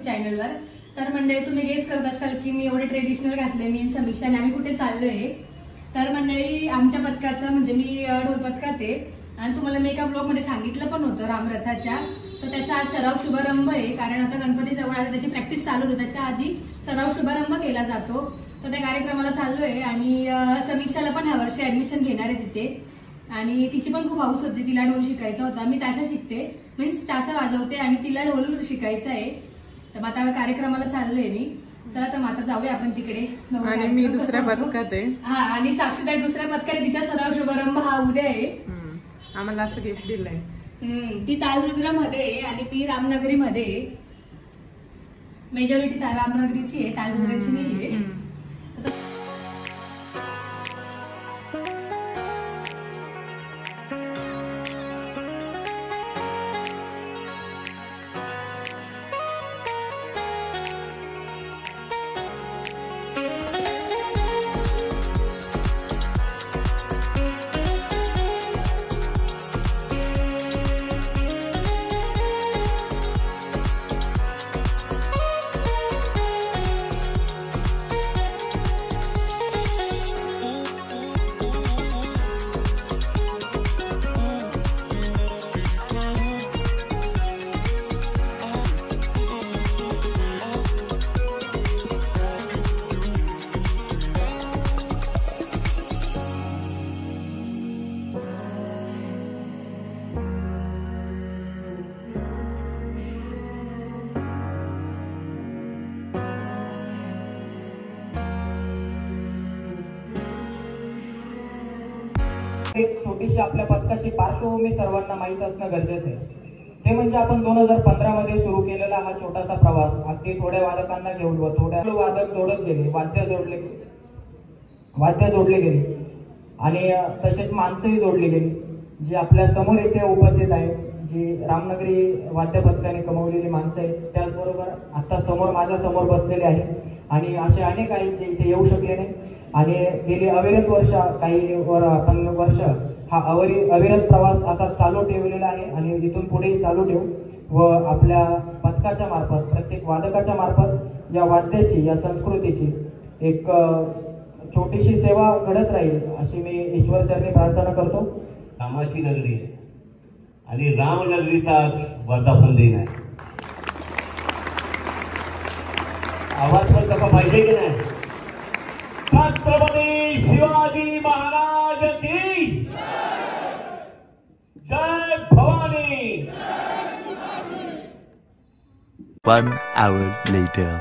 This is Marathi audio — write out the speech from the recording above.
चॅनलवर। तर मंडळी तुम्ही गेस करत असाल की मी एवढे ट्रेडिशनल घातले मी समीक्षा आणि आम्ही कुठे चाललोय। तर मंडळी आमच्या पथकाचं म्हणजे मी ढोल पथकात आहे आणि तुम्हाला मी एका ब्लॉग मध्ये सांगितलं पण होतं रामरथाच्या, तर त्याचा आज सराव शुभारंभ आहे। कारण आता गणपती जवळ आला, त्याची प्रॅक्टिस चालू होती, त्याच्या आधी सराव शुभारंभ केला जातो। तर त्या कार्यक्रमाला चाललोय आणि समीक्षाला पण ह्या वर्षी ऍडमिशन घेणार आहे तिथे आणि तिची पण खूप हौस होती, तिला ढोल शिकायचा होता। मी ताशा शिकते, मीन्स ताशा वाजवते आणि तिला ढोल शिकायचा आहे। तर आता कार्यक्रमाला चाललोय मी। चला तर आता जाऊया आपण तिकडे। आणि मी दुसऱ्या पथकात आहे। हा, आणि साक्षीताई दुसऱ्या पथकात, तिचा सराव शुभारंभ हा उद्या आहे। आम्हाला असं गिफ्ट दिलंय। ती तालरुद्रामध्ये आहे आणि मी रामनगरीमध्ये आहे। मेजॉरिटी रामनगरीची आहे, तालरुद्राची नाहीये। एक छोटीशी आपल्या पथकाची पार्श्वभूमी सर्वांना माहीत असणं गरजेचं आहे। ते म्हणजे आपण 2015 मध्ये सुरू केलेला हा छोटासा प्रवास अगदी थोड्या वादकांना घेऊन व थोड्या वादक जोडत गेले, वाद्य जोडले गेले आणि तसेच माणसंही जोडली गेली, जी आपल्या समोर इथे उपस्थित आहेत, जी रामनगरी वाद्य पथकाने कमवलेली माणसं आहेत। त्याचबरोबर आता माझ्या समोर बसलेले आहेत आणि असे अनेक आहेत जे इथे येऊ शकले नाही आणि गेली अविरत वर्ष हा अविरत प्रवास असा चालू ठेवलेला आहे आणि इथून पुढेही चालू ठेवू व आपल्या पथकाच्या मार्फत प्रत्येक वादकाच्या मार्फत या वाद्याची, या संस्कृतीची एक छोटीशी सेवा घडत राहील अशी मी ईश्वरचरणी प्रार्थना करतो। रामाची नगरी आहे आणि रामनगरीचा आज वर्धापन दिन आहे। आवाज पण कसा पाहिजे की नाही? छत्रपती शिवाजी महाराज की जय भवानी। 1 hour later